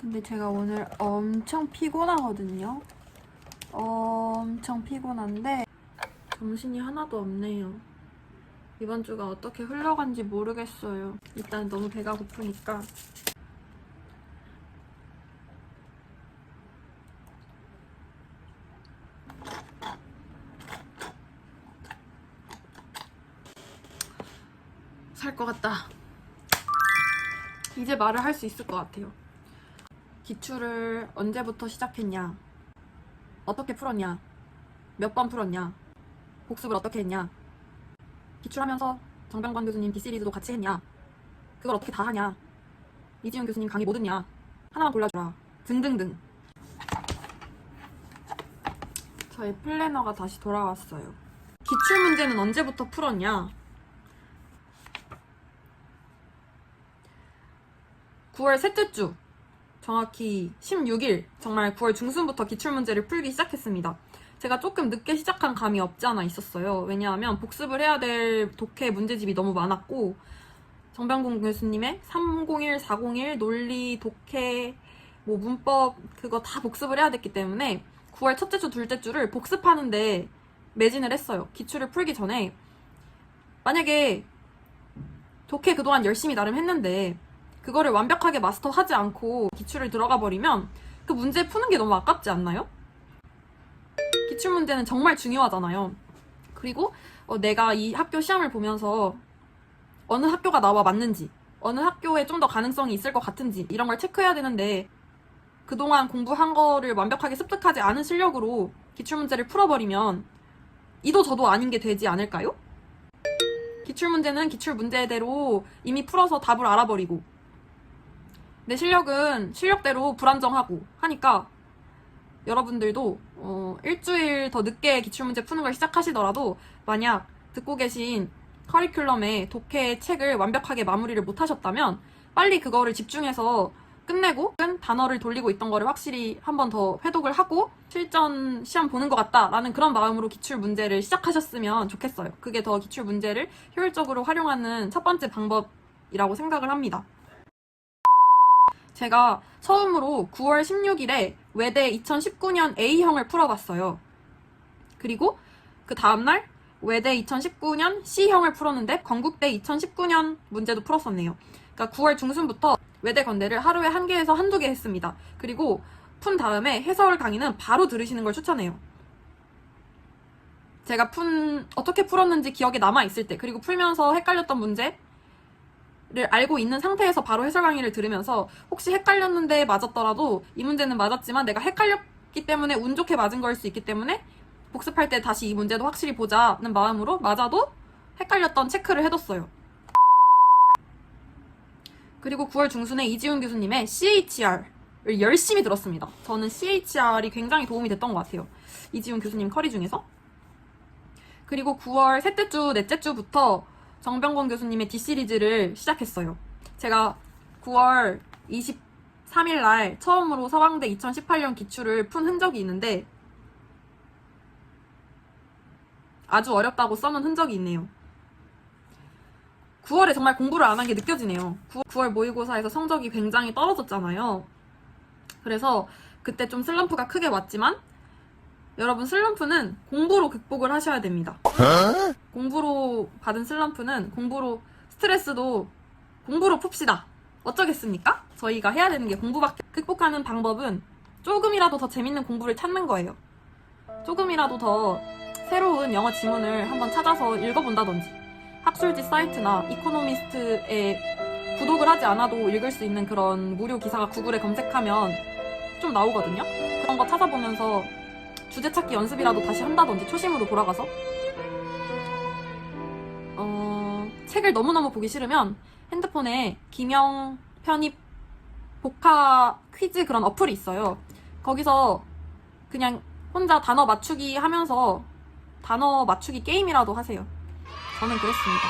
근데 제가 오늘 엄청 피곤하거든요. 엄청 피곤한데 정신이 하나도 없네요. 이번 주가 어떻게 흘러간지 모르겠어요. 일단 너무 배가 고프니까 살 것 같다. 이제 말을 할 수 있을 것 같아요. 기출을 언제부터 시작했냐? 어떻게 풀었냐? 몇 번 풀었냐? 복습을 어떻게 했냐? 기출하면서 정병관 교수님 D시리즈도 같이 했냐? 그걸 어떻게 다 하냐? 이지훈 교수님 강의 뭐 듣냐? 하나만 골라주라. 등등등. 저의 플래너가 다시 돌아왔어요. 기출 문제는 언제부터 풀었냐? 9월 셋째 주, 정확히 16일, 정말 9월 중순부터 기출문제를 풀기 시작했습니다. 제가 조금 늦게 시작한 감이 없지 않아 있었어요. 왜냐하면 복습을 해야 될 독해 문제집이 너무 많았고, 정병곤 교수님의 301, 401, 논리, 독해, 문법, 그거 다 복습을 해야 됐기 때문에 9월 첫째 주, 둘째 주를 복습하는데 매진을 했어요. 기출을 풀기 전에. 만약에 독해 그동안 열심히 나름 했는데 그거를 완벽하게 마스터하지 않고 기출을 들어가 버리면 그 문제 푸는 게 너무 아깝지 않나요? 기출 문제는 정말 중요하잖아요. 그리고 내가 이 학교 시험을 보면서 어느 학교가 나와 맞는지, 어느 학교에 좀 더 가능성이 있을 것 같은지 이런 걸 체크해야 되는데 그동안 공부한 거를 완벽하게 습득하지 않은 실력으로 기출 문제를 풀어버리면 이도 저도 아닌 게 되지 않을까요? 기출 문제는 기출 문제대로 이미 풀어서 답을 알아버리고 내 실력은 실력대로 불안정하고 하니까 여러분들도 일주일 더 늦게 기출문제 푸는 걸 시작하시더라도 만약 듣고 계신 커리큘럼의 독해 책을 완벽하게 마무리를 못 하셨다면 빨리 그거를 집중해서 끝내고 단어를 돌리고 있던 거를 확실히 한 번 더 회독을 하고 실전 시험 보는 것 같다라는 그런 마음으로 기출 문제를 시작하셨으면 좋겠어요. 그게 더 기출 문제를 효율적으로 활용하는 첫 번째 방법이라고 생각을 합니다. 제가 처음으로 9월 16일에 외대 2019년 A형을 풀어봤어요. 그리고 그 다음날 외대 2019년 C형을 풀었는데 건국대 2019년 문제도 풀었었네요. 그러니까 9월 중순부터 외대 건대를 하루에 1개에서 1~2개 했습니다. 그리고 푼 다음에 해설 강의는 바로 들으시는 걸 추천해요. 제가 어떻게 풀었는지 기억에 남아있을 때, 그리고 풀면서 헷갈렸던 문제 를 알고 있는 상태에서 바로 해설 강의를 들으면서 혹시 헷갈렸는데 맞았더라도 이 문제는 맞았지만 내가 헷갈렸기 때문에 운 좋게 맞은 거일 수 있기 때문에 복습할 때 다시 이 문제도 확실히 보자는 마음으로 맞아도 헷갈렸던 체크를 해뒀어요. 그리고 9월 중순에 이지훈 교수님의 CHR을 열심히 들었습니다. 저는 CHR이 굉장히 도움이 됐던 것 같아요. 이지훈 교수님 커리 중에서. 그리고 9월 셋째 주, 넷째 주부터 정병곤 교수님의 D시리즈를 시작했어요. 제가 9월 23일 날 처음으로 서강대 2018년 기출을 푼 흔적이 있는데 아주 어렵다고 써놓은 흔적이 있네요. 9월에 정말 공부를 안 한 게 느껴지네요. 9월 모의고사에서 성적이 굉장히 떨어졌잖아요. 그래서 그때 좀 슬럼프가 크게 왔지만 여러분, 슬럼프는 공부로 극복을 하셔야 됩니다. 공부로 받은 슬럼프는 공부로, 스트레스도 공부로 풉시다. 어쩌겠습니까? 저희가 해야 되는 게 공부밖에. 극복하는 방법은 조금이라도 더 재밌는 공부를 찾는 거예요. 조금이라도 더 새로운 영어 지문을 한번 찾아서 읽어본다든지, 학술지 사이트나 이코노미스트에 구독을 하지 않아도 읽을 수 있는 그런 무료 기사가 구글에 검색하면 좀 나오거든요. 그런 거 찾아보면서 주제 찾기 연습이라도 다시 한다든지, 초심으로 돌아가서. 책을 너무너무 보기 싫으면 핸드폰에 기명 편입 복화 퀴즈 그런 어플이 있어요. 거기서 그냥 혼자 단어 맞추기 하면서 단어 맞추기 게임이라도 하세요. 저는 그랬습니다.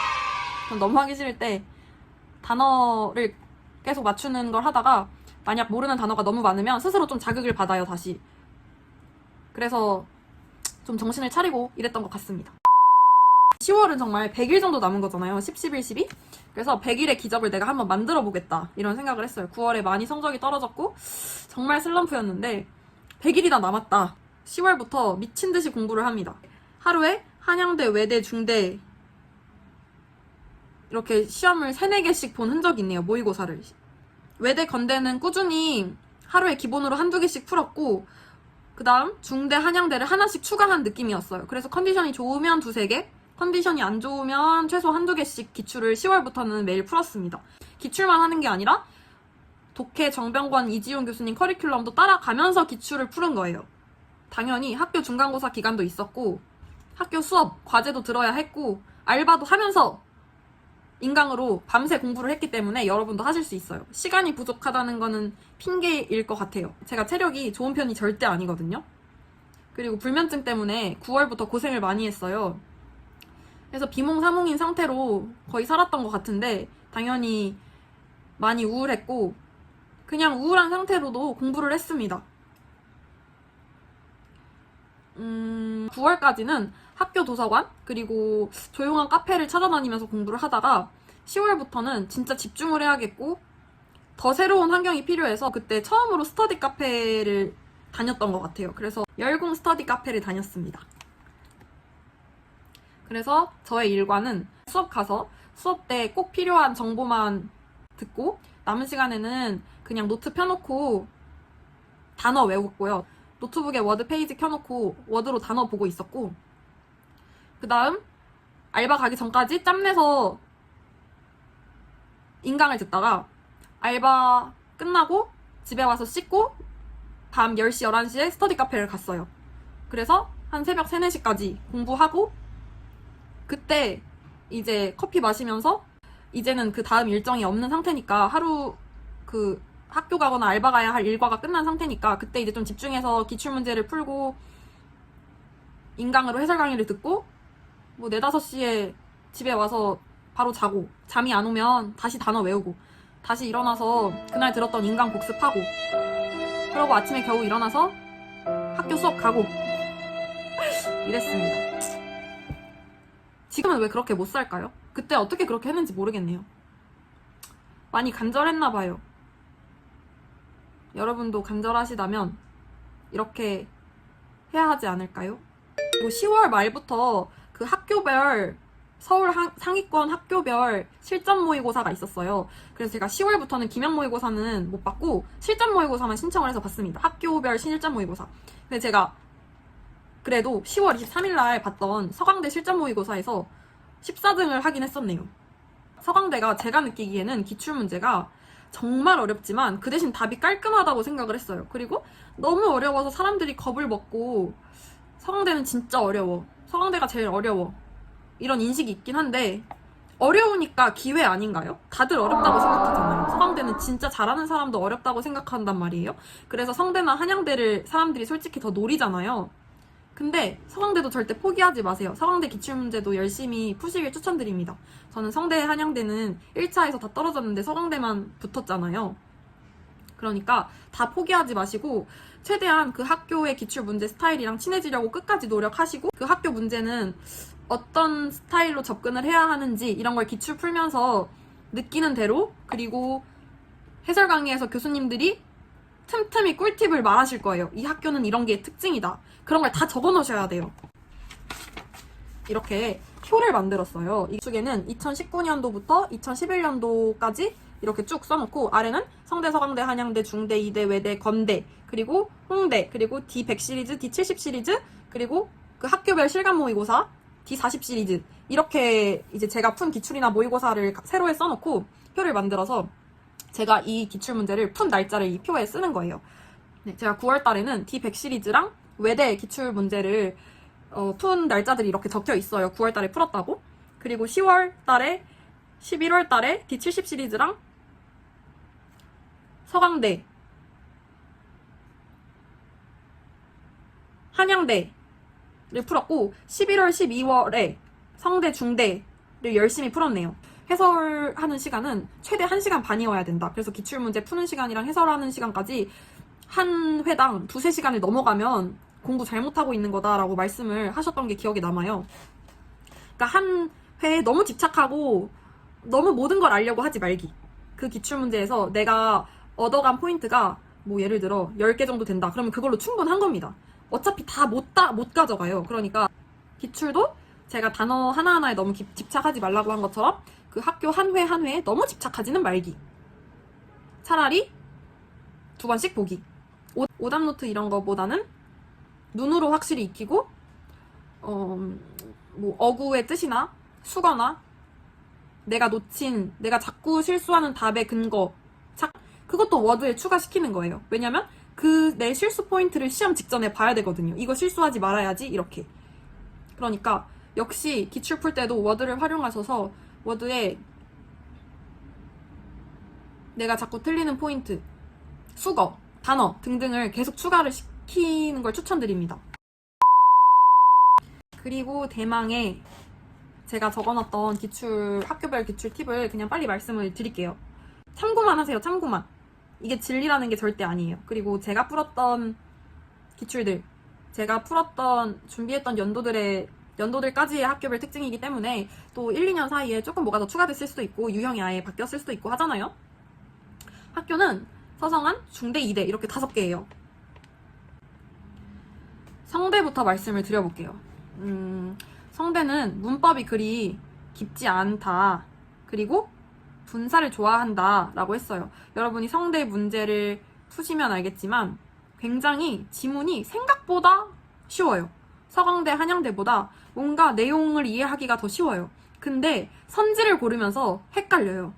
전 너무 하기 싫을 때 단어를 계속 맞추는 걸 하다가 만약 모르는 단어가 너무 많으면 스스로 좀 자극을 받아요, 다시. 그래서 좀 정신을 차리고 이랬던 것 같습니다. 10월은 정말 100일 정도 남은 거잖아요. 10, 11, 12? 그래서 100일의 기적을 내가 한번 만들어 보겠다 이런 생각을 했어요. 9월에 많이 성적이 떨어졌고 정말 슬럼프였는데 100일이나 남았다. 10월부터 미친 듯이 공부를 합니다. 하루에 한양대, 외대, 중대 이렇게 시험을 3, 4개씩 본 흔적이 있네요. 모의고사를. 외대, 건대는 꾸준히 하루에 기본으로 한두 개씩 풀었고 그 다음 중대, 한양대를 하나씩 추가한 느낌이었어요. 그래서 컨디션이 좋으면 2, 3개, 컨디션이 안 좋으면 최소 한두 개씩 기출을 10월부터는 매일 풀었습니다. 기출만 하는 게 아니라 독해, 정병권, 이지용 교수님 커리큘럼도 따라가면서 기출을 푸는 거예요. 당연히 학교 중간고사 기간도 있었고 학교 수업, 과제도 들어야 했고 알바도 하면서 인강으로 밤새 공부를 했기 때문에 여러분도 하실 수 있어요. 시간이 부족하다는 거는 핑계일 것 같아요. 제가 체력이 좋은 편이 절대 아니거든요. 그리고 불면증 때문에 9월부터 고생을 많이 했어요. 그래서 비몽사몽인 상태로 거의 살았던 것 같은데 당연히 많이 우울했고 그냥 우울한 상태로도 공부를 했습니다. 9월까지는 학교 도서관 그리고 조용한 카페를 찾아다니면서 공부를 하다가 10월부터는 진짜 집중을 해야겠고 더 새로운 환경이 필요해서 그때 처음으로 스터디 카페를 다녔던 것 같아요. 그래서 열공 스터디 카페를 다녔습니다. 그래서 저의 일과는 수업 가서 수업 때 꼭 필요한 정보만 듣고 남은 시간에는 그냥 노트 펴놓고 단어 외웠고요. 노트북에 워드 페이지 켜놓고 워드로 단어 보고 있었고 그 다음 알바 가기 전까지 짬내서 인강을 듣다가 알바 끝나고 집에 와서 씻고 밤 10시, 11시에 스터디 카페를 갔어요. 그래서 한 새벽 3, 4시까지 공부하고 그때 이제 커피 마시면서 이제는 그 다음 일정이 없는 상태니까 하루 그 학교 가거나 알바 가야 할 일과가 끝난 상태니까 그때 이제 좀 집중해서 기출문제를 풀고 인강으로 해설 강의를 듣고 뭐 4, 5시에 집에 와서 바로 자고 잠이 안 오면 다시 단어 외우고 다시 일어나서 그날 들었던 인강 복습하고 그러고 아침에 겨우 일어나서 학교 수업 가고 이랬습니다. 지금은 왜 그렇게 못 살까요? 그때 어떻게 그렇게 했는지 모르겠네요. 많이 간절했나 봐요. 여러분도 간절하시다면 이렇게 해야 하지 않을까요? 그리고 10월 말부터 그 학교별 서울 상위권 학교별 실전 모의고사가 있었어요. 그래서 제가 10월부터는 기말 모의고사는 못 받고 실전 모의고사만 신청을 해서 봤습니다. 학교별 실전 모의고사. 근데 제가 그래도 10월 23일 날 봤던 서강대 실전 모의고사에서 14등을 하긴 했었네요. 서강대가 제가 느끼기에는 기출문제가 정말 어렵지만 그 대신 답이 깔끔하다고 생각을 했어요. 그리고 너무 어려워서 사람들이 겁을 먹고 서강대는 진짜 어려워. 서강대가 제일 어려워. 이런 인식이 있긴 한데 어려우니까 기회 아닌가요? 다들 어렵다고 생각하잖아요. 서강대는 진짜 잘하는 사람도 어렵다고 생각한단 말이에요. 그래서 성대나 한양대를 사람들이 솔직히 더 노리잖아요. 근데 서강대도 절대 포기하지 마세요. 서강대 기출문제도 열심히 푸시길 추천드립니다. 저는 성대, 한양대는 1차에서 다 떨어졌는데 서강대만 붙었잖아요. 그러니까 다 포기하지 마시고 최대한 그 학교의 기출문제 스타일이랑 친해지려고 끝까지 노력하시고 그 학교 문제는 어떤 스타일로 접근을 해야 하는지 이런 걸 기출 풀면서 느끼는 대로 그리고 해설 강의에서 교수님들이 틈틈이 꿀팁을 말하실 거예요. 이 학교는 이런 게 특징이다. 그런 걸 다 적어 놓으셔야 돼요. 이렇게 표를 만들었어요. 이쪽에는 2019년도부터 2011년도까지 이렇게 쭉 써놓고 아래는 성대, 서강대, 한양대, 중대, 이대, 외대, 건대 그리고 홍대 그리고 D100 시리즈, D70 시리즈 그리고 그 학교별 실감 모의고사 D40 시리즈 이렇게 이제 제가 푼 기출이나 모의고사를 세로에 써놓고 표를 만들어서 제가 이 기출문제를 푼 날짜를 이 표에 쓰는 거예요. 네, 제가 9월 달에는 D100 시리즈랑 외대 기출문제를 푼 날짜들이 이렇게 적혀 있어요. 9월 달에 풀었다고. 그리고 10월 달에 11월 달에 D70 시리즈랑 서강대, 한양대를 풀었고 11월, 12월에 성대, 중대를 열심히 풀었네요. 해설하는 시간은 최대 1시간 반이어야 된다. 그래서 기출문제 푸는 시간이랑 해설하는 시간까지 한 회당 2, 3시간을 넘어가면 공부 잘못하고 있는 거다라고 말씀을 하셨던 게 기억에 남아요. 그러니까 한 회에 너무 집착하고 너무 모든 걸 알려고 하지 말기. 그 기출문제에서 내가 얻어간 포인트가 뭐 예를 들어 10개 정도 된다. 그러면 그걸로 충분한 겁니다. 어차피 다 못 가져가요. 그러니까 기출도 제가 단어 하나하나에 너무 집착하지 말라고 한 것처럼 그 학교 한 회 한 회에 너무 집착하지는 말기. 차라리 2번씩 보기. 오답노트 이런 거보다는 눈으로 확실히 익히고 뭐 어구의 뜻이나 수거나 내가 자꾸 실수하는 답의 근거 그것도 워드에 추가시키는 거예요. 왜냐면 그 내 실수 포인트를 시험 직전에 봐야 되거든요. 이거 실수하지 말아야지 이렇게. 그러니까 역시 기출 풀 때도 워드를 활용하셔서 워드에 내가 자꾸 틀리는 포인트, 수거, 단어 등등을 계속 추가를 시키는 걸 추천드립니다. 그리고 대망의 제가 적어놨던 학교별 기출 팁을 그냥 빨리 말씀을 드릴게요. 참고만 하세요. 참고만. 이게 진리라는 게 절대 아니에요. 그리고 제가 풀었던 기출들, 제가 준비했던 연도들까지의 학교별 특징이기 때문에 또 1, 2년 사이에 조금 뭐가 더 추가됐을 수도 있고 유형이 아예 바뀌었을 수도 있고 하잖아요. 학교는 서성한, 중대, 이대 이렇게 5개예요. 성대부터 말씀을 드려볼게요. 성대는 문법이 그리 깊지 않다. 그리고 분사를 좋아한다 라고 했어요. 여러분이 성대 문제를 푸시면 알겠지만 굉장히 지문이 생각보다 쉬워요. 서강대, 한양대보다 뭔가 내용을 이해하기가 더 쉬워요. 근데 선지를 고르면서 헷갈려요.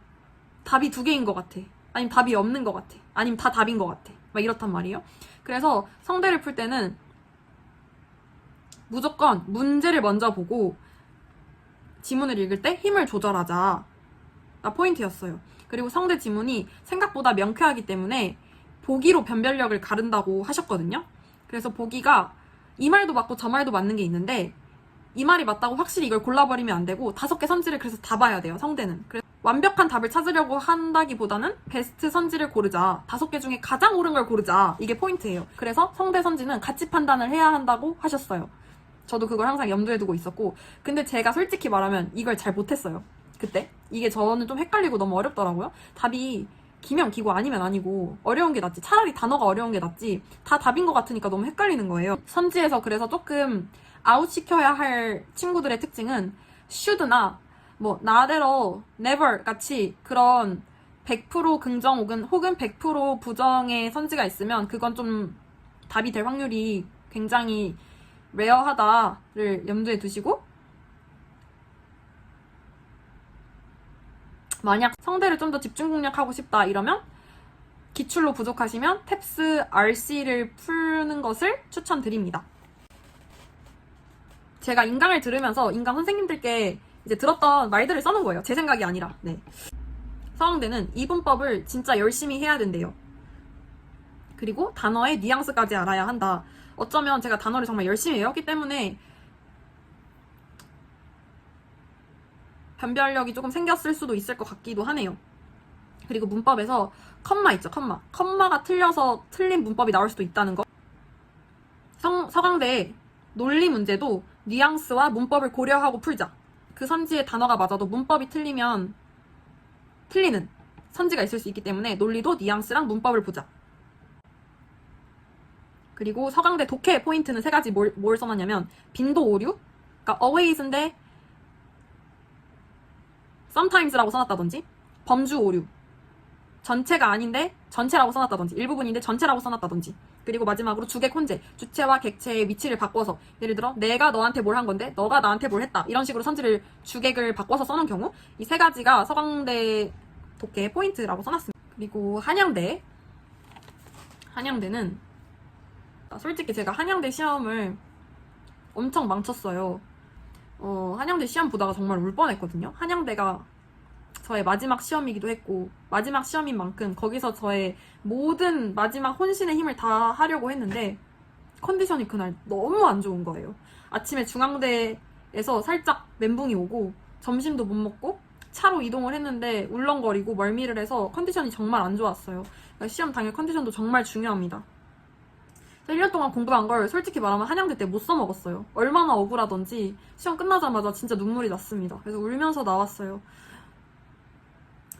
답이 2개인 것 같아. 아니면 답이 없는 것 같아. 아니면 다 답인 것 같아. 막 이렇단 말이에요. 그래서 성대를 풀 때는 무조건 문제를 먼저 보고 지문을 읽을 때 힘을 조절하자. 가 포인트였어요. 그리고 성대 지문이 생각보다 명쾌하기 때문에 보기로 변별력을 가른다고 하셨거든요. 그래서 보기가 이 말도 맞고 저 말도 맞는 게 있는데 이 말이 맞다고 확실히 이걸 골라버리면 안 되고 5개 선지를 그래서 다 봐야 돼요. 성대는. 그래서 완벽한 답을 찾으려고 한다기보다는 베스트 선지를 고르자. 5개 중에 가장 옳은 걸 고르자. 이게 포인트예요. 그래서 성대 선지는 가치 판단을 해야 한다고 하셨어요. 저도 그걸 항상 염두에 두고 있었고 근데 제가 솔직히 말하면 이걸 잘 못했어요. 그때 이게 저는 좀 헷갈리고 너무 어렵더라고요. 답이 기면 기고 아니면 아니고 어려운 게 낫지. 차라리 단어가 어려운 게 낫지. 다 답인 것 같으니까 너무 헷갈리는 거예요. 선지에서 그래서 조금 아웃시켜야 할 친구들의 특징은 should나 뭐 나대로 never 같이 그런 100% 긍정 혹은 100% 부정의 선지가 있으면 그건 좀 답이 될 확률이 굉장히 레어하다를 염두에 두시고 만약 성대를 좀 더 집중 공략하고 싶다 이러면 기출로 부족하시면 탭스 RC를 푸는 것을 추천드립니다. 제가 인강을 들으면서 인강 선생님들께 이제 들었던 말들을 써놓은 거예요. 제 생각이 아니라. 네. 서강대는 이분법을 진짜 열심히 해야 된대요. 그리고 단어의 뉘앙스까지 알아야 한다. 어쩌면 제가 단어를 정말 열심히 외웠기 때문에 변별력이 조금 생겼을 수도 있을 것 같기도 하네요. 그리고 문법에서 컴마 있죠, 컴마. 컴마가 틀려서 틀린 문법이 나올 수도 있다는 거. 서강대 논리 문제도 뉘앙스와 문법을 고려하고 풀자. 그 선지의 단어가 맞아도 문법이 틀리면 틀리는 선지가 있을 수 있기 때문에 논리도 뉘앙스랑 문법을 보자. 그리고 서강대 독해 포인트는 3가지 뭘 써놨냐면 빈도 오류, 그러니까 always인데 sometimes라고 써놨다든지 범주 오류, 전체가 아닌데 전체라고 써놨다든지 일부분인데 전체라고 써놨다든지 그리고 마지막으로 주객 혼재, 주체와 객체의 위치를 바꿔서 예를 들어 내가 너한테 뭘 한 건데 너가 나한테 뭘 했다 이런 식으로 선지를 주객을 바꿔서 써놓은 경우 이 3가지가 서강대 독해 포인트라고 써놨습니다. 그리고 한양대는 솔직히 제가 한양대 시험을 엄청 망쳤어요. 한양대 시험 보다가 정말 울 뻔했거든요. 한양대가 저의 마지막 시험이기도 했고 마지막 시험인 만큼 거기서 저의 모든 마지막 혼신의 힘을 다 하려고 했는데 컨디션이 그날 너무 안 좋은 거예요. 아침에 중앙대에서 살짝 멘붕이 오고 점심도 못 먹고 차로 이동을 했는데 울렁거리고 멀미를 해서 컨디션이 정말 안 좋았어요. 그러니까 시험 당일 컨디션도 정말 중요합니다. 1년 동안 공부한 걸 솔직히 말하면 한양대 때 못 써먹었어요. 얼마나 억울하던지 시험 끝나자마자 진짜 눈물이 났습니다. 그래서 울면서 나왔어요.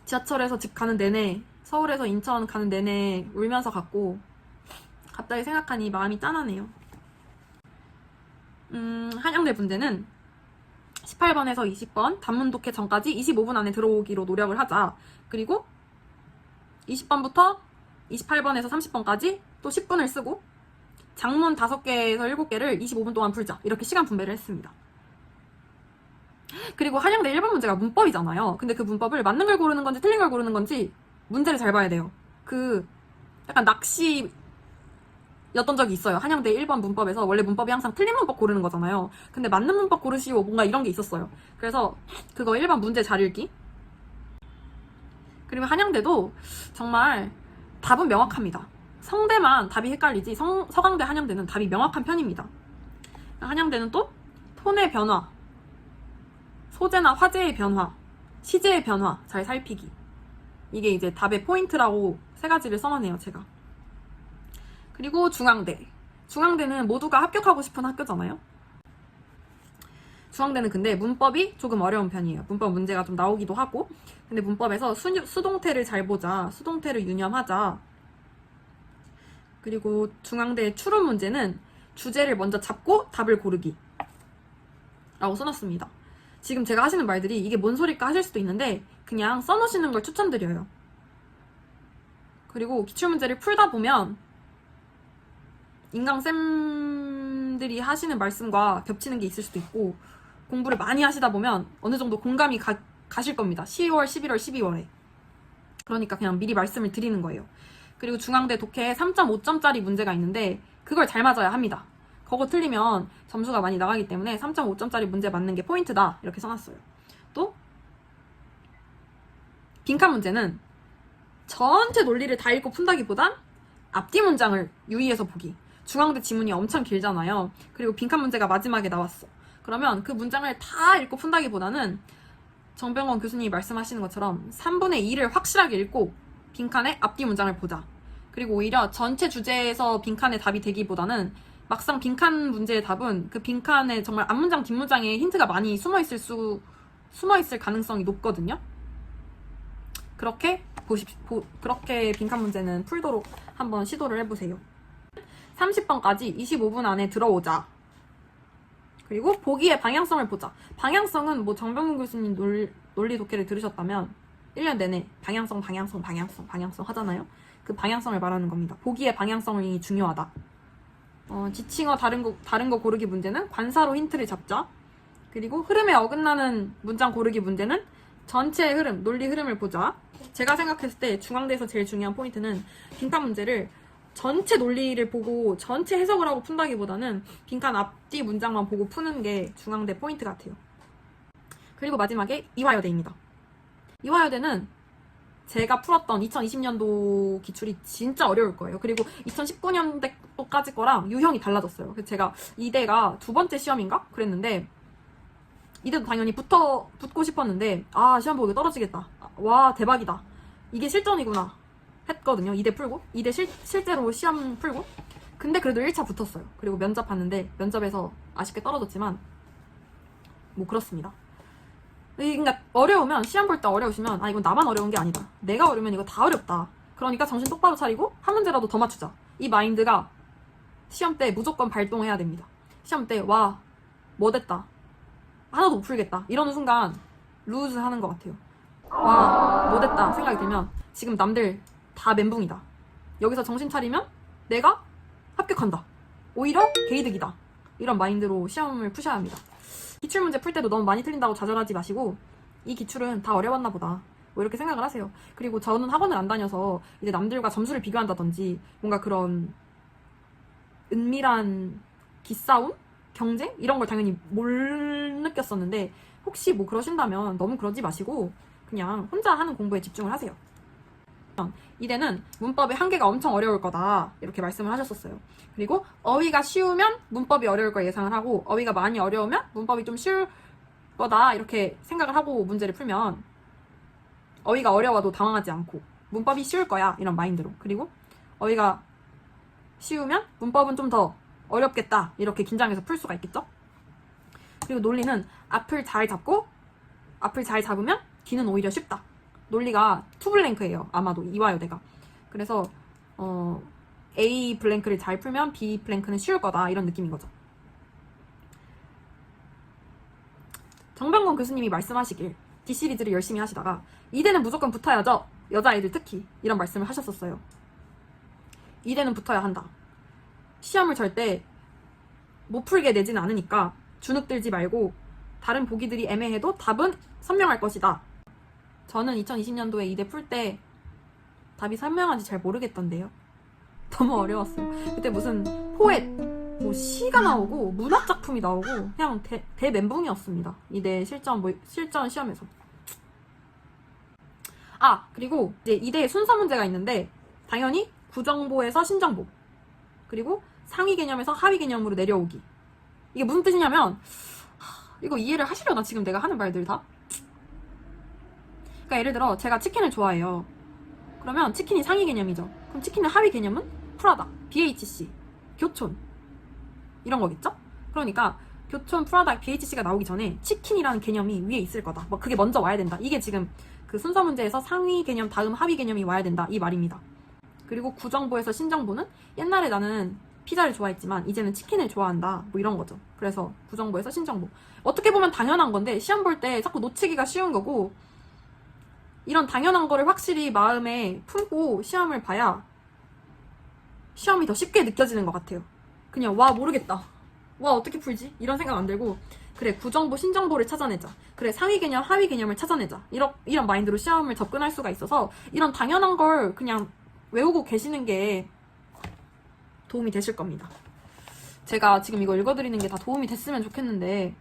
지하철에서 집 가는 내내, 서울에서 인천 가는 내내 울면서 갔고, 갑자기 생각하니 마음이 짠하네요. 한양대 문제는 18번에서 20번 단문 독해 전까지 25분 안에 들어오기로 노력을 하자. 그리고 20번부터 28번에서 30번까지 또 10분을 쓰고 장문 5개에서 7개를 25분 동안 풀자. 이렇게 시간 분배를 했습니다. 그리고 한양대 1번 문제가 문법이잖아요. 근데 그 문법을 맞는 걸 고르는 건지 틀린 걸 고르는 건지 문제를 잘 봐야 돼요. 약간 낚시였던 적이 있어요. 한양대 1번 문법에서 원래 문법이 항상 틀린 문법 고르는 거잖아요. 근데 맞는 문법 고르시오 뭔가 이런 게 있었어요. 그래서 그거 1번 문제 잘 읽기. 그리고 한양대도 정말 답은 명확합니다. 성대만 답이 헷갈리지 서강대 한양대는 답이 명확한 편입니다. 한양대는 또 톤의 변화, 소재나 화제의 변화, 시제의 변화 잘 살피기. 이게 이제 답의 포인트라고 3가지를 써놨네요, 제가. 그리고 중앙대. 중앙대는 모두가 합격하고 싶은 학교잖아요. 중앙대는 근데 문법이 조금 어려운 편이에요. 문법 문제가 좀 나오기도 하고. 근데 문법에서 수동태를 잘 보자. 수동태를 유념하자. 그리고 중앙대 추론 문제는 주제를 먼저 잡고 답을 고르기 라고 써놨습니다. 지금 제가 하시는 말들이 이게 뭔 소릴까 하실 수도 있는데 그냥 써놓으시는 걸 추천드려요. 그리고 기출문제를 풀다 보면 인강쌤들이 하시는 말씀과 겹치는 게 있을 수도 있고 공부를 많이 하시다 보면 어느 정도 공감이 가실 겁니다. 10월, 11월, 12월에. 그러니까 그냥 미리 말씀을 드리는 거예요. 그리고 중앙대 독해 3.5점짜리 문제가 있는데 그걸 잘 맞아야 합니다. 그거 틀리면 점수가 많이 나가기 때문에 3.5점짜리 문제 맞는 게 포인트다. 이렇게 써놨어요. 또 빈칸 문제는 전체 논리를 다 읽고 푼다기보단 앞뒤 문장을 유의해서 보기. 중앙대 지문이 엄청 길잖아요. 그리고 빈칸 문제가 마지막에 나왔어. 그러면 그 문장을 다 읽고 푼다기보다는 정병원 교수님이 말씀하시는 것처럼 3분의 2를 확실하게 읽고 빈칸의 앞뒤 문장을 보자. 그리고 오히려 전체 주제에서 빈칸의 답이 되기보다는 막상 빈칸 문제의 답은 그 빈칸에 정말 앞문장 뒷문장에 힌트가 많이 숨어있을 가능성이 높거든요. 그렇게 그렇게 빈칸 문제는 풀도록 한번 시도를 해보세요. 30번까지 25분 안에 들어오자. 그리고 보기의 방향성을 보자. 방향성은 뭐 정병훈 교수님 논리 독해를 들으셨다면 1년 내내 방향성 하잖아요. 그 방향성을 말하는 겁니다. 보기의 방향성이 중요하다. 지칭어 다른 거 고르기 문제는 관사로 힌트를 잡자. 그리고 흐름에 어긋나는 문장 고르기 문제는 전체의 흐름, 논리 흐름을 보자. 제가 생각했을 때 중앙대에서 제일 중요한 포인트는 빈칸 문제를 전체 논리를 보고 전체 해석을 하고 푼다기보다는 빈칸 앞뒤 문장만 보고 푸는 게 중앙대 포인트 같아요. 그리고 마지막에 이화여대입니다. 이화여대는 제가 풀었던 2020년도 기출이 진짜 어려울 거예요. 그리고 2019년도까지 거랑 유형이 달라졌어요. 그래서 제가 이대가 2번째 시험인가? 그랬는데 이대도 당연히 붙고 싶었는데 시험 보고 떨어지겠다. 와 대박이다. 이게 실전이구나 했거든요. 이대 풀고 이대 실제로 시험 풀고 근데 그래도 1차 붙었어요. 그리고 면접 봤는데 면접에서 아쉽게 떨어졌지만 뭐 그렇습니다. 그러니까 어려우면 시험 볼 때 어려우시면 이건 나만 어려운 게 아니다. 내가 어려우면 이거 다 어렵다. 그러니까 정신 똑바로 차리고 한 문제라도 더 맞추자. 이 마인드가 시험 때 무조건 발동해야 됩니다. 시험 때 와 뭐 됐다. 하나도 못 풀겠다. 이러는 순간 루즈 하는 것 같아요. 와 뭐 됐다 생각이 들면 지금 남들 다 멘붕이다. 여기서 정신 차리면 내가 합격한다. 오히려 개이득이다. 이런 마인드로 시험을 푸셔야 합니다. 기출문제 풀 때도 너무 많이 틀린다고 좌절하지 마시고 이 기출은 다 어려웠나 보다 뭐 이렇게 생각을 하세요. 그리고 저는 학원을 안 다녀서 이제 남들과 점수를 비교한다든지 뭔가 그런 은밀한 기싸움? 경쟁? 이런 걸 당연히 못 느꼈었는데 혹시 뭐 그러신다면 너무 그러지 마시고 그냥 혼자 하는 공부에 집중을 하세요. 이대는 문법의 한계가 엄청 어려울 거다 이렇게 말씀을 하셨었어요. 그리고 어휘가 쉬우면 문법이 어려울 걸 예상을 하고 어휘가 많이 어려우면 문법이 좀 쉬울 거다 이렇게 생각을 하고 문제를 풀면 어휘가 어려워도 당황하지 않고 문법이 쉬울 거야 이런 마인드로 그리고 어휘가 쉬우면 문법은 좀 더 어렵겠다 이렇게 긴장해서 풀 수가 있겠죠. 그리고 논리는 앞을 잘 잡고 앞을 잘 잡으면 뒤는 오히려 쉽다 논리가 투 블랭크예요. 아마도 이화여대가. 그래서 A 블랭크를 잘 풀면 B 블랭크는 쉬울 거다 이런 느낌인 거죠. 정병건 교수님이 말씀하시길 D 시리즈를 열심히 하시다가 이대는 무조건 붙어야죠. 여자아이들 특히 이런 말씀을 하셨었어요. 이대는 붙어야 한다. 시험을 절대 못 풀게 내지는 않으니까 주눅 들지 말고 다른 보기들이 애매해도 답은 선명할 것이다. 저는 2020년도에 이대 풀 때 답이 선명한지 잘 모르겠던데요. 너무 어려웠어요. 그때 무슨 포엣, 뭐 시가 나오고 문학 작품이 나오고 그냥 대멘붕이었습니다. 이대 실전 시험에서. 그리고 이제 이대 순서 문제가 있는데 당연히 구정보에서 신정보, 그리고 상위 개념에서 하위 개념으로 내려오기. 이게 무슨 뜻이냐면 이거 이해를 하시려나 지금 내가 하는 말들 다? 그러니까 예를 들어 제가 치킨을 좋아해요. 그러면 치킨이 상위 개념이죠. 그럼 치킨의 하위 개념은 프라다, BHC, 교촌 이런 거겠죠? 그러니까 교촌, 프라다, BHC가 나오기 전에 치킨이라는 개념이 위에 있을 거다. 뭐 그게 먼저 와야 된다. 이게 지금 그 순서 문제에서 상위 개념 다음 하위 개념이 와야 된다 이 말입니다. 그리고 구정보에서 신정보는 옛날에 나는 피자를 좋아했지만 이제는 치킨을 좋아한다 뭐 이런 거죠. 그래서 구정보에서 신정보. 어떻게 보면 당연한 건데 시험 볼 때 자꾸 놓치기가 쉬운 거고, 이런 당연한 거를 확실히 마음에 품고 시험을 봐야 시험이 더 쉽게 느껴지는 것 같아요. 그냥 와 모르겠다, 와 어떻게 풀지? 이런 생각 안 들고 그래 구정보 신정보를 찾아내자, 그래 상위 개념 하위 개념을 찾아내자, 이런 마인드로 시험을 접근할 수가 있어서 이런 당연한 걸 그냥 외우고 계시는 게 도움이 되실 겁니다. 제가 지금 이거 읽어드리는 게 다 도움이 됐으면 좋겠는데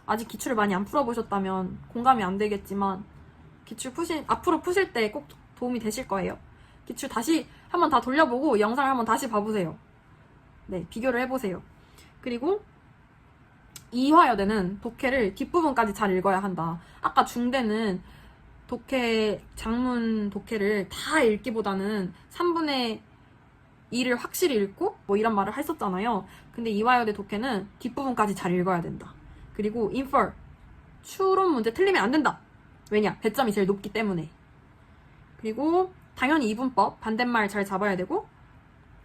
아직 기출을 많이 안 풀어보셨다면 공감이 안 되겠지만 기출 앞으로 푸실 때 꼭 도움이 되실 거예요. 기출 다시 한번 다 돌려보고 영상을 한번 다시 봐보세요. 네, 비교를 해보세요. 그리고 이화여대는 독해를 뒷부분까지 잘 읽어야 한다. 아까 중대는 독해, 장문 독해를 다 읽기보다는 3분의 2를 확실히 읽고 뭐 이런 말을 했었잖아요. 근데 이화여대 독해는 뒷부분까지 잘 읽어야 된다. 그리고 infer, 추론 문제 틀리면 안 된다. 왜냐? 배점이 제일 높기 때문에. 그리고 당연히 이분법, 반대말 잘 잡아야 되고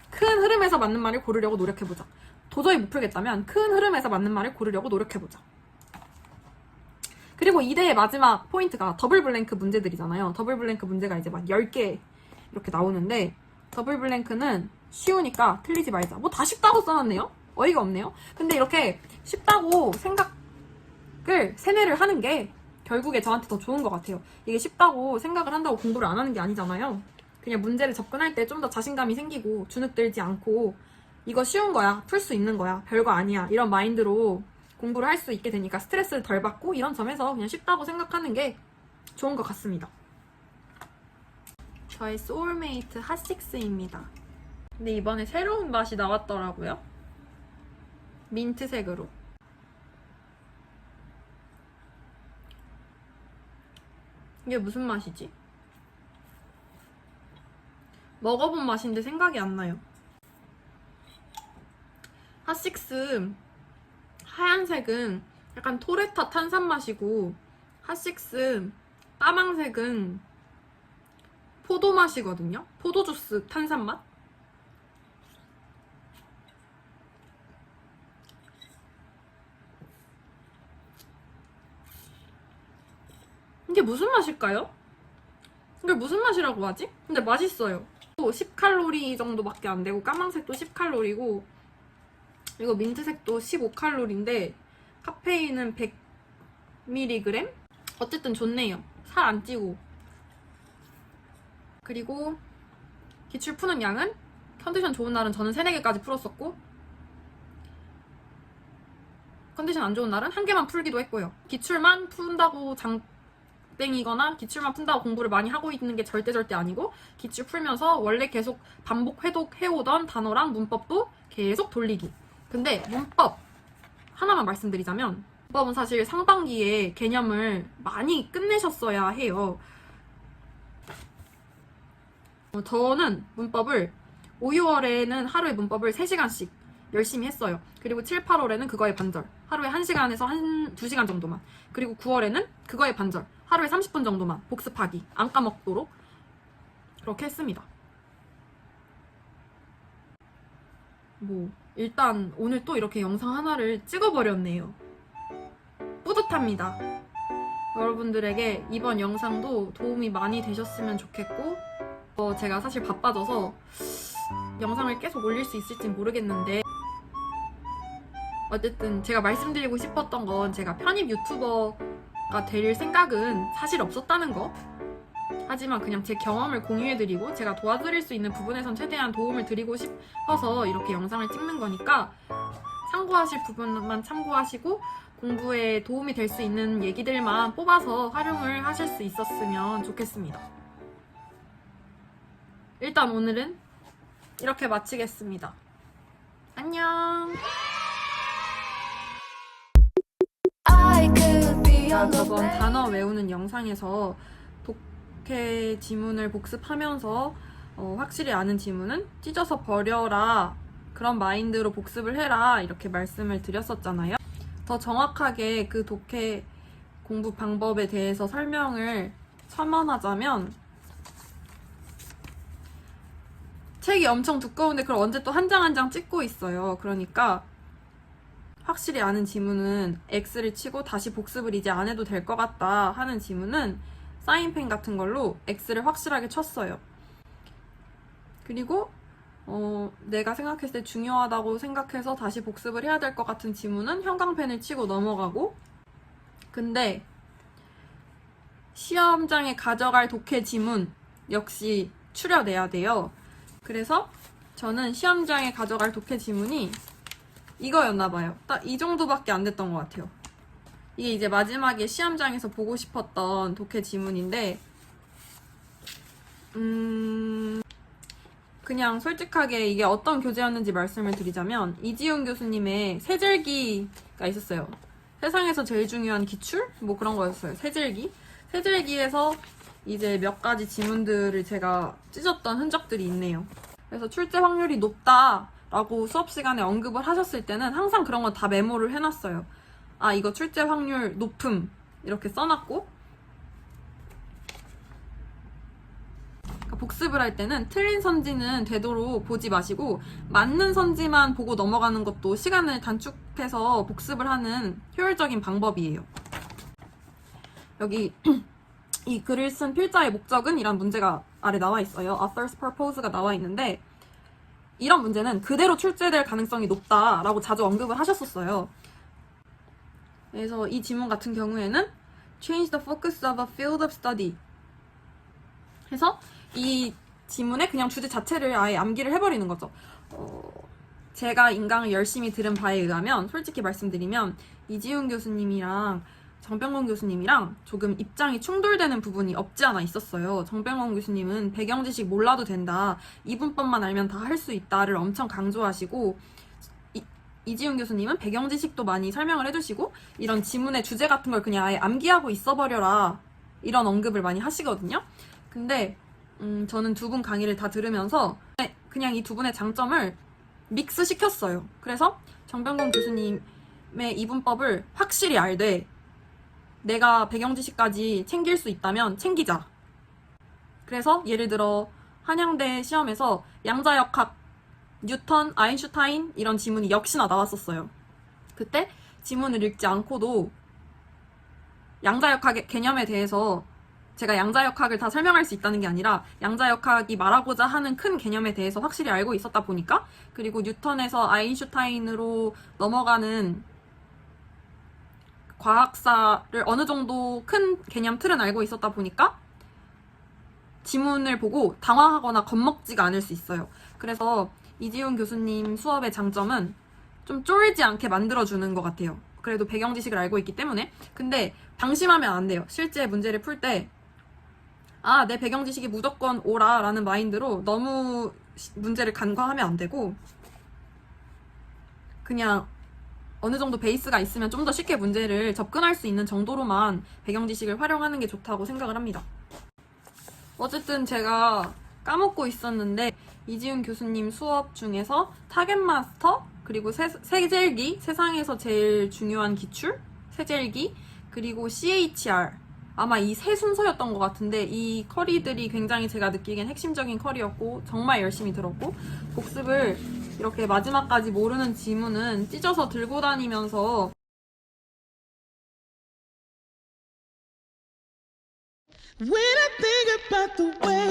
큰 흐름에서 맞는 말을 고르려고 노력해보자. 도저히 못 풀겠다면 큰 흐름에서 맞는 말을 고르려고 노력해보자. 그리고 이대의 마지막 포인트가 더블 블랭크 문제들이잖아요. 더블 블랭크 문제가 이제 막 10개 이렇게 나오는데 더블 블랭크는 쉬우니까 틀리지 말자. 뭐 다 쉽다고 써놨네요? 어이가 없네요. 근데 이렇게 쉽다고 생각을 세뇌를 하는 게 결국에 저한테 더 좋은 것 같아요. 이게 쉽다고 생각을 한다고 공부를 안 하는 게 아니잖아요. 그냥 문제를 접근할 때 좀 더 자신감이 생기고 주눅 들지 않고 이거 쉬운 거야, 풀 수 있는 거야, 별거 아니야 이런 마인드로 공부를 할 수 있게 되니까 스트레스를 덜 받고 이런 점에서 그냥 쉽다고 생각하는 게 좋은 것 같습니다. 저의 소울메이트 핫식스입니다. 근데 이번에 새로운 맛이 나왔더라고요. 민트색으로. 이게 무슨 맛이지? 먹어본 맛인데 생각이 안 나요. 핫식스 하얀색은 약간 토레타 탄산 맛이고 핫식스 까망색은 포도 맛이거든요. 포도 주스 탄산 맛. 이게 무슨 맛일까요? 이걸 무슨 맛이라고 하지? 근데 맛있어요. 10칼로리 정도밖에 안 되고 까망색도 10칼로리고 이거 민트색도 15칼로리인데 카페인은 100mg? 어쨌든 좋네요. 살 안 찌고. 그리고 기출 푸는 양은 컨디션 좋은 날은 저는 3, 4개까지 풀었었고 컨디션 안 좋은 날은 1개만 풀기도 했고요. 기출만 푼다고 장땡이거나 기출만 푼다고 공부를 많이 하고 있는 게 절대 아니고 기출 풀면서 원래 계속 반복 회독해오던 단어랑 문법도 계속 돌리기. 근데 문법 하나만 말씀드리자면 문법은 사실 상반기에 개념을 많이 끝내셨어야 해요. 저는 문법을 5, 6월에는 하루에 문법을 3시간씩 열심히 했어요. 그리고 7, 8월에는 그거의 반절. 하루에 1시간에서 2시간 정도만. 그리고 9월에는 그거의 반절. 하루에 30분 정도만 복습하기. 안 까먹도록 그렇게 했습니다. 일단 오늘 또 이렇게 영상 하나를 찍어버렸네요. 뿌듯합니다. 여러분들에게 이번 영상도 도움이 많이 되셨으면 좋겠고, 제가 사실 바빠져서 영상을 계속 올릴 수 있을지 모르겠는데, 어쨌든 제가 말씀드리고 싶었던 건 제가 편입 유튜버가 될 생각은 사실 없었다는 거. 하지만 그냥 제 경험을 공유해드리고 제가 도와드릴 수 있는 부분에선 최대한 도움을 드리고 싶어서 이렇게 영상을 찍는 거니까 참고하실 부분만 참고하시고 공부에 도움이 될 수 있는 얘기들만 뽑아서 활용을 하실 수 있었으면 좋겠습니다. 일단 오늘은 이렇게 마치겠습니다. 안녕. 제가 저번 단어 외우는 영상에서 독해 지문을 복습하면서 확실히 아는 지문은 찢어서 버려라, 그런 마인드로 복습을 해라, 이렇게 말씀을 드렸었잖아요. 더 정확하게 그 독해 공부 방법에 대해서 설명을 첨언하자면, 책이 엄청 두꺼운데 그걸 언제 또 한 장 한 장 찍고 있어요. 그러니까 확실히 아는 지문은 X를 치고 다시 복습을 이제 안 해도 될 것 같다 하는 지문은 사인펜 같은 걸로 X를 확실하게 쳤어요. 그리고 내가 생각했을 때 중요하다고 생각해서 다시 복습을 해야 될 것 같은 지문은 형광펜을 치고 넘어가고, 근데 시험장에 가져갈 독해 지문 역시 추려내야 돼요. 그래서 저는 시험장에 가져갈 독해 지문이 이거였나봐요. 딱 이 정도밖에 안 됐던 것 같아요. 이게 이제 마지막에 시험장에서 보고 싶었던 독해 지문인데, 그냥 솔직하게 이게 어떤 교재였는지 말씀을 드리자면, 이지훈 교수님의 세질기가 있었어요. 세상에서 제일 중요한 기출? 뭐 그런 거였어요. 세질기에서 이제 몇 가지 지문들을 제가 찢었던 흔적들이 있네요. 그래서 출제 확률이 높다라고 수업 시간에 언급을 하셨을 때는 항상 그런 건 다 메모를 해놨어요. 아, 이거 출제 확률 높음 이렇게 써놨고, 그러니까 복습을 할 때는 틀린 선지는 되도록 보지 마시고 맞는 선지만 보고 넘어가는 것도 시간을 단축해서 복습을 하는 효율적인 방법이에요. 여기 이 글을 쓴 필자의 목적은? 이란 문제가 아래 나와 있어요. Author's purpose가 나와 있는데, 이런 문제는 그대로 출제될 가능성이 높다라고 자주 언급을 하셨었어요. 그래서 이 지문 같은 경우에는 change the focus of a field of study 해서 이 지문의 그냥 주제 자체를 아예 암기를 해버리는 거죠. 제가 인강을 열심히 들은 바에 의하면, 솔직히 말씀드리면 이지훈 교수님이랑 정병건 교수님이랑 조금 입장이 충돌되는 부분이 없지 않아 있었어요. 정병건 교수님은 배경 지식 몰라도 된다, 이분법만 알면 다 할 수 있다를 엄청 강조하시고, 이지훈 교수님은 배경 지식도 많이 설명을 해주시고 이런 지문의 주제 같은 걸 그냥 아예 암기하고 있어버려라, 이런 언급을 많이 하시거든요. 근데 저는 두 분 강의를 다 들으면서 그냥 이 두 분의 장점을 믹스 시켰어요. 그래서 정병건 교수님의 이분법을 확실히 알되 내가 배경 지식까지 챙길 수 있다면 챙기자. 그래서 예를 들어 한양대 시험에서 양자역학, 뉴턴, 아인슈타인 이런 지문이 역시나 나왔었어요. 그때 지문을 읽지 않고도 양자역학의 개념에 대해서, 제가 양자역학을 다 설명할 수 있다는 게 아니라 양자역학이 말하고자 하는 큰 개념에 대해서 확실히 알고 있었다 보니까, 그리고 뉴턴에서 아인슈타인으로 넘어가는 과학사를 어느 정도 큰 개념 틀은 알고 있었다 보니까 지문을 보고 당황하거나 겁먹지가 않을 수 있어요. 그래서 이지훈 교수님 수업의 장점은 좀 쫄지 않게 만들어주는 것 같아요. 그래도 배경 지식을 알고 있기 때문에. 근데 방심하면 안 돼요. 실제 문제를 풀 때 아, 내 배경 지식이 무조건 오라 라는 마인드로 너무 문제를 간과하면 안 되고, 그냥 어느 정도 베이스가 있으면 좀 더 쉽게 문제를 접근할 수 있는 정도로만 배경 지식을 활용하는 게 좋다고 생각을 합니다. 어쨌든 제가 까먹고 있었는데 이지훈 교수님 수업 중에서 타겟 마스터, 그리고 세젤기, 세상에서 제일 중요한 기출, 세젤기, 그리고 CHR, 아마 이 세 순서였던 것 같은데 이 커리들이 굉장히 제가 느끼기엔 핵심적인 커리였고 정말 열심히 들었고, 복습을 이렇게 마지막까지 모르는 지문은 찢어서 들고 다니면서 When I think about the way